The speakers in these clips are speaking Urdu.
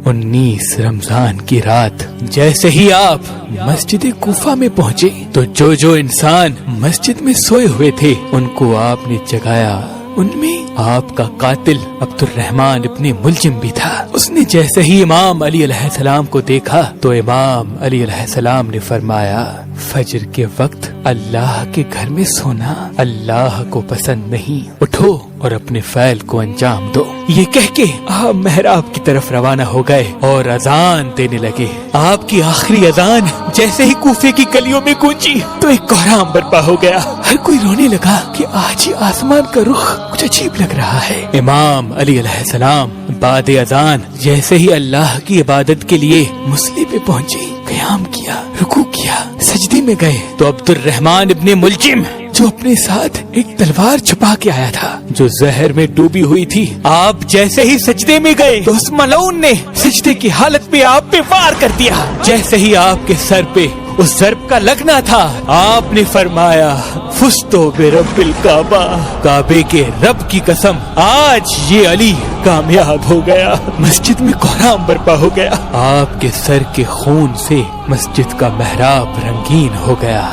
19 رمضان کی رات جیسے ہی آپ مسجد کوفہ میں پہنچے تو جو انسان مسجد میں سوئے ہوئے تھے ان کو آپ نے جگایا. ان میں آپ کا قاتل عبد الرحمن ابن ملجم بھی تھا. اس نے جیسے ہی امام علی علیہ السلام کو دیکھا تو امام علی علیہ السلام نے فرمایا فجر کے وقت اللہ کے گھر میں سونا اللہ کو پسند نہیں. اٹھو اور اپنے فعل کو انجام دو. یہ کہہ کے آپ محراب کی طرف روانہ ہو گئے اور اذان دینے لگے. آپ کی آخری اذان جیسے ہی کوفے کی گلیوں میں گونجی تو ایک کوہرام برپا ہو گیا. ہر کوئی رونے لگا کہ آج ہی آسمان کا رخ کچھ عجیب لگ رہا ہے. امام علی علیہ السلام بعد اذان جیسے ہی اللہ کی عبادت کے لیے مصلی پہ پہنچے, قیام کیا, رکوع کیا, سجدے میں گئے تو عبد الرحمن ابن ملجم جو اپنے ساتھ ایک تلوار چھپا کے آیا تھا جو زہر میں ڈوبی ہوئی تھی, آپ جیسے ہی سجدے میں گئے تو اس ملعون نے سجدے کی حالت میں آپ پہ وار کر دیا. جیسے ہی آپ کے سر پہ اس ضرب کا لگنا تھا آپ نے فرمایا فزتو برب الکعبہ, کعبے کے رب کی قسم آج یہ علی کامیاب ہو گیا. مسجد میں کوہرام برپا ہو گیا. آپ کے سر کے خون سے مسجد کا محراب رنگین ہو گیا,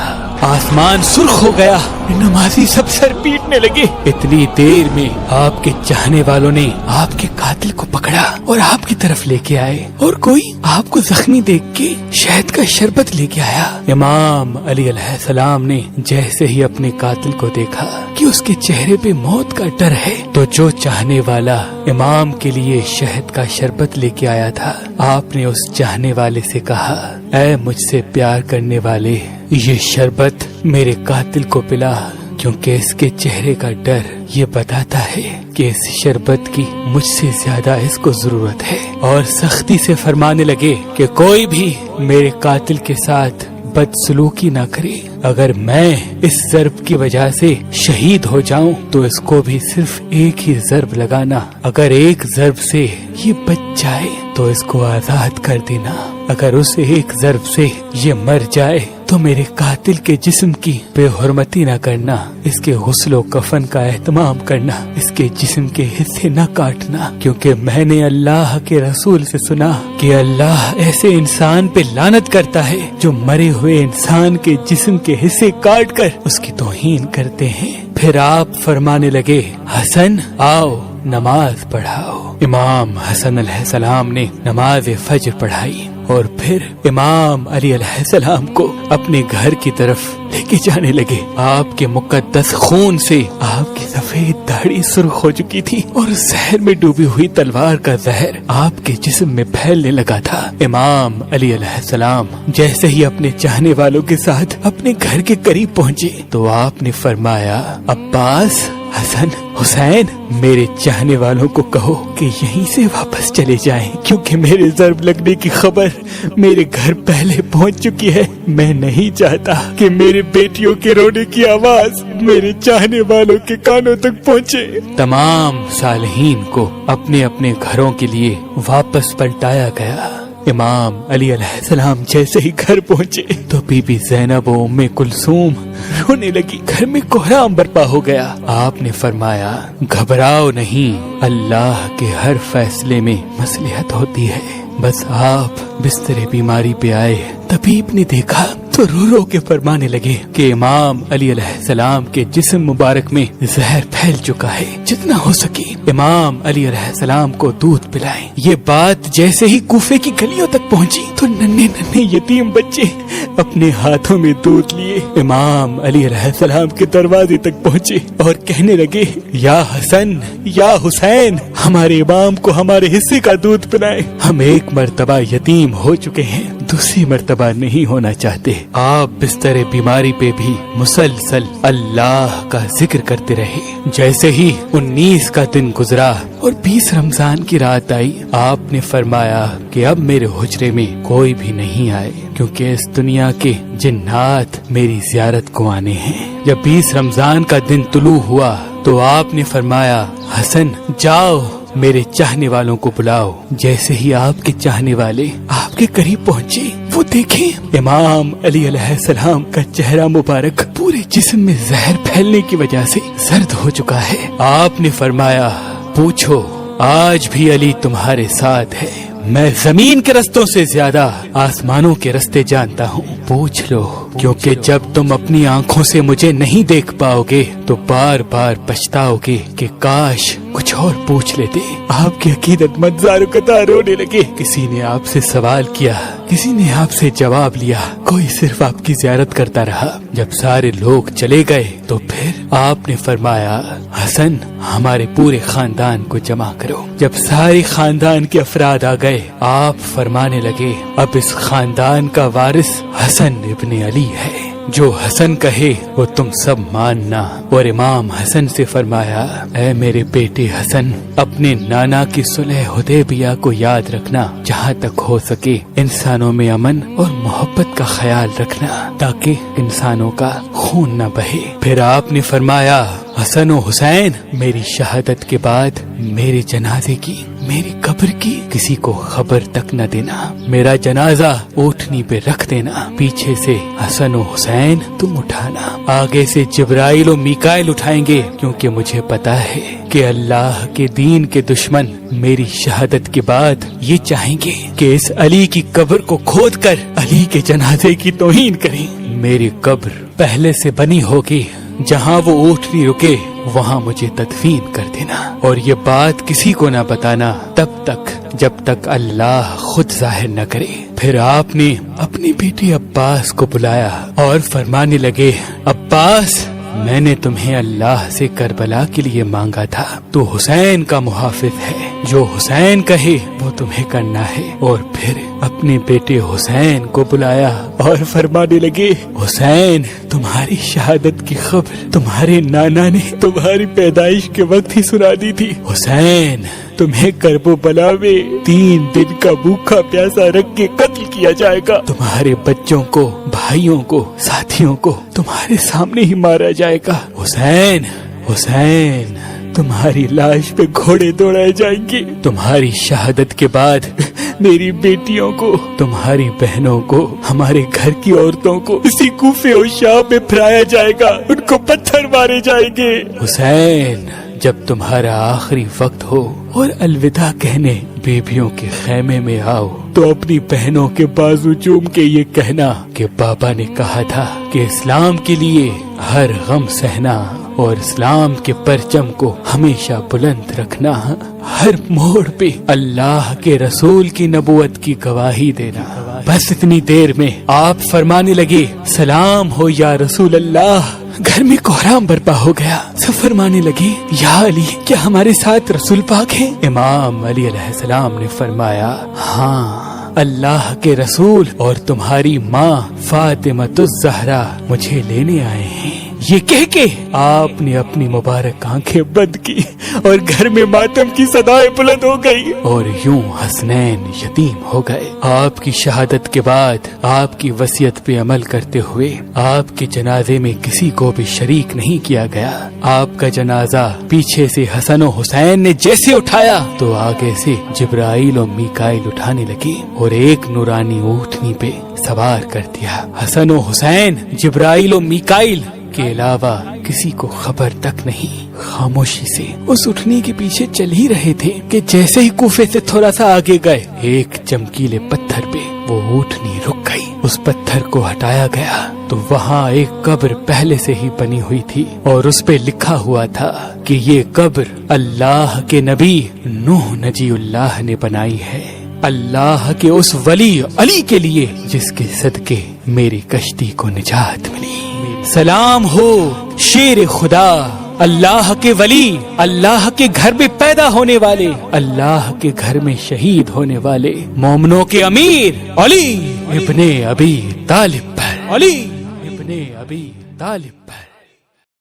آسمان سرخ ہو گیا, نمازی سب سر پیٹنے لگے. اتنی دیر میں آپ کے چاہنے والوں نے آپ کے قاتل کو پکڑا اور آپ کی طرف لے کے آئے, اور کوئی آپ کو زخمی دیکھ کے شہد کا شربت لے کے آیا. امام علی علیہ السلام نے جیسے ہی اپنے قاتل کو دیکھا کہ اس کے چہرے پہ موت کا ڈر ہے تو جو چاہنے والا امام کے لیے شہد کا شربت لے کے آیا تھا آپ نے اس چاہنے والے سے کہا اے مجھ سے پیار کرنے والے, یہ شربت میرے قاتل کو پلا, کیونکہ اس کے چہرے کا ڈر یہ بتاتا ہے کہ اس شربت کی مجھ سے زیادہ اس کو ضرورت ہے. اور سختی سے فرمانے لگے کہ کوئی بھی میرے قاتل کے ساتھ بدسلوکی نہ کرے. اگر میں اس ضرب کی وجہ سے شہید ہو جاؤں تو اس کو بھی صرف ایک ہی ضرب لگانا. اگر ایک ضرب سے یہ بچ جائے تو اس کو آزاد کر دینا. اگر اس ایک ضرب سے یہ مر جائے تو میرے قاتل کے جسم کی بے حرمتی نہ کرنا, اس کے غسل و کفن کا اہتمام کرنا, اس کے جسم کے حصے نہ کاٹنا, کیونکہ میں نے اللہ کے رسول سے سنا کہ اللہ ایسے انسان پہ لعنت کرتا ہے جو مرے ہوئے انسان کے جسم کے حصے کاٹ کر اس کی توہین کرتے ہیں. پھر آپ فرمانے لگے حسن آؤ نماز پڑھاؤ. امام حسن علیہ السلام نے نماز فجر پڑھائی اور پھر امام علی علیہ السلام کو اپنے گھر کی طرف لے کے جانے لگے. آپ کے مقدس خون سے آپ کی سفید داڑھی سرخ ہو چکی تھی اور زہر میں ڈوبی ہوئی تلوار کا زہر آپ کے جسم میں پھیلنے لگا تھا. امام علی علیہ السلام جیسے ہی اپنے چاہنے والوں کے ساتھ اپنے گھر کے قریب پہنچے تو آپ نے فرمایا عباس, حسن, حسین, میرے چاہنے والوں کو کہو کہ یہیں سے واپس چلے جائیں, کیونکہ میرے ضرب لگنے کی خبر میرے گھر پہلے پہنچ چکی ہے. میں نہیں چاہتا کہ میرے بیٹیوں کے رونے کی آواز میرے چاہنے والوں کے کانوں تک پہنچے. تمام صالحین کو اپنے اپنے گھروں کے لیے واپس پلٹایا گیا. امام علی علیہ السلام جیسے ہی گھر پہنچے تو بی بی زینب و ام کلثوم رونے لگی. گھر میں کوہرام برپا ہو گیا. آپ نے فرمایا گھبراؤ نہیں, اللہ کے ہر فیصلے میں مصلحت ہوتی ہے. بس آپ بستر بیماری پہ آئے, طبیب نے دیکھا تو رو رو کے فرمانے لگے کہ امام علی علیہ السلام کے جسم مبارک میں زہر پھیل چکا ہے, جتنا ہو سکے امام علی علیہ السلام کو دودھ پلائیں. یہ بات جیسے ہی کوفے کی گلیوں تک پہنچی تو ننھے ننھے یتیم بچے اپنے ہاتھوں میں دودھ لیے امام علی علیہ السلام کے دروازے تک پہنچے اور کہنے لگے یا حسن, یا حسین, ہمارے امام کو ہمارے حصے کا دودھ پلائیں. ہم ایک مرتبہ یتیم ہو چکے ہیں, دوسری مرتبہ نہیں ہونا چاہتے. آپ بستر بیماری پہ بھی مسلسل اللہ کا ذکر کرتے رہے. جیسے ہی 19 کا دن گزرا اور 20 رمضان کی رات آئی آپ نے فرمایا کہ اب میرے حجرے میں کوئی بھی نہیں آئے, کیونکہ اس دنیا کے جنات میری زیارت کو آنے ہیں. جب 20 رمضان کا دن طلوع ہوا تو آپ نے فرمایا حسن جاؤ میرے چاہنے والوں کو بلاؤ. جیسے ہی آپ کے چاہنے والے آپ کے قریب پہنچے وہ دیکھیں امام علی علیہ السلام کا چہرہ مبارک پورے جسم میں زہر پھیلنے کی وجہ سے زرد ہو چکا ہے. آپ نے فرمایا پوچھو آج بھی علی تمہارے ساتھ ہے, میں زمین کے رستوں سے زیادہ آسمانوں کے رستے جانتا ہوں. پوچھ لو، کیونکہ جب تم اپنی آنکھوں سے مجھے نہیں دیکھ پاؤ گے تو بار بار پچھتاؤ گے کہ کاش کچھ اور پوچھ لیتے. آپ کی عقیدت مند زاروقتار رونے لگے. کسی نے آپ سے سوال کیا، کسی نے آپ سے جواب لیا، کوئی صرف آپ کی زیارت کرتا رہا. جب سارے لوگ چلے گئے تو پھر آپ نے فرمایا، حسن ہمارے پورے خاندان کو جمع کرو. جب سارے خاندان کے افراد آ گئے آپ فرمانے لگے، اب اس خاندان کا وارث حسن ابن علی ہے، جو حسن کہے وہ تم سب ماننا. اور امام حسن سے فرمایا، اے میرے بیٹے حسن، اپنے نانا کی صلح حدیبیہ کو یاد رکھنا. جہاں تک ہو سکے انسانوں میں امن اور محبت کا خیال رکھنا تاکہ انسانوں کا خون نہ بہے. پھر آپ نے فرمایا، حسن و حسین، میری شہادت کے بعد میرے جنازے کی، میری قبر کی کسی کو خبر تک نہ دینا. میرا جنازہ اونٹنی پہ رکھ دینا. پیچھے سے حسن و حسین تم اٹھانا، آگے سے جبرائیل و میکائیل اٹھائیں گے، کیونکہ مجھے پتا ہے کہ اللہ کے دین کے دشمن میری شہادت کے بعد یہ چاہیں گے کہ اس علی کی قبر کو کھود کر علی کے جنازے کی توہین کریں. میری قبر پہلے سے بنی ہوگی، جہاں وہ اونٹنی رکے وہاں مجھے تدفین کر دینا. اور یہ بات کسی کو نہ بتانا تب تک جب تک اللہ خود ظاہر نہ کرے. پھر آپ نے اپنے بیٹے عباس کو بلایا اور فرمانے لگے، عباس، میں نے تمہیں اللہ سے کربلا کے لیے مانگا تھا، تو حسین کا محافظ ہے، جو حسین کہے وہ تمہیں کرنا ہے. اور پھر اپنے بیٹے حسین کو بلایا اور فرمانے لگے، حسین، تمہاری شہادت کی خبر تمہارے نانا نے تمہاری پیدائش کے وقت ہی سنا دی تھی. حسین، تمہیں کرب و بلا میں 3 دن کا بھوکا پیاسا رکھ کے قتل کیا جائے گا. تمہارے بچوں کو، بھائیوں کو، ساتھیوں کو تمہارے سامنے ہی مارا جائے گا. حسین، حسین، تمہاری لاش پہ گھوڑے دوڑائے جائیں گے. تمہاری شہادت کے بعد میری بیٹیوں کو، تمہاری بہنوں کو، ہمارے گھر کی عورتوں کو اسی کوفے اور شام میں پھرایا جائے گا، ان کو پتھر مارے جائیں گے. حسین، جب تمہارا آخری وقت ہو اور الوداع کہنے بیبیوں کے خیمے میں آؤ تو اپنی بہنوں کے بازو چوم کے یہ کہنا کہ بابا نے کہا تھا کہ اسلام کے لیے ہر غم سہنا اور اسلام کے پرچم کو ہمیشہ بلند رکھنا، ہر موڑ پہ اللہ کے رسول کی نبوت کی گواہی دینا. بس اتنی دیر میں آپ فرمانے لگے، سلام ہو یا رسول اللہ. گھر میں کوہرام برپا ہو گیا. سب فرمانے لگے، یا علی، کیا ہمارے ساتھ رسول پاک ہیں؟ امام علی علیہ السلام نے فرمایا، ہاں، اللہ کے رسول اور تمہاری ماں فاطمہ الزہرا مجھے لینے آئے ہیں. یہ کہہ کے آپ نے اپنی مبارک آنکھیں بند کی اور گھر میں ماتم کی صدائیں بلند ہو گئی اور یوں حسنین یتیم ہو گئے. آپ کی شہادت کے بعد آپ کی وصیت پہ عمل کرتے ہوئے آپ کے جنازے میں کسی کو بھی شریک نہیں کیا گیا. آپ کا جنازہ پیچھے سے حسن و حسین نے جیسے اٹھایا تو آگے سے جبرائیل و میکائیل اٹھانے لگے اور ایک نورانی اونٹنی پہ سوار کر دیا. حسن و حسین جبرائیل و میکائیل کے علاوہ کسی کو خبر تک نہیں خاموشی سے اس اٹھنی کے پیچھے چل ہی رہے تھے کہ جیسے ہی کوفے سے تھوڑا سا آگے گئے ایک چمکیلے پتھر پہ وہ اٹھنی رک گئی. اس پتھر کو ہٹایا گیا تو وہاں ایک قبر پہلے سے ہی بنی ہوئی تھی اور اس پہ لکھا ہوا تھا کہ یہ قبر اللہ کے نبی نوح نجی اللہ نے بنائی ہے، اللہ کے اس ولی علی کے لیے جس کے صدقے میری کشتی کو نجات ملی. سلام ہو شیر خدا، اللہ کے ولی، اللہ کے گھر میں پیدا ہونے والے، اللہ کے گھر میں شہید ہونے والے مومنوں کے امیر علی ابن ابی طالب پر، علی ابن ابی طالب پر.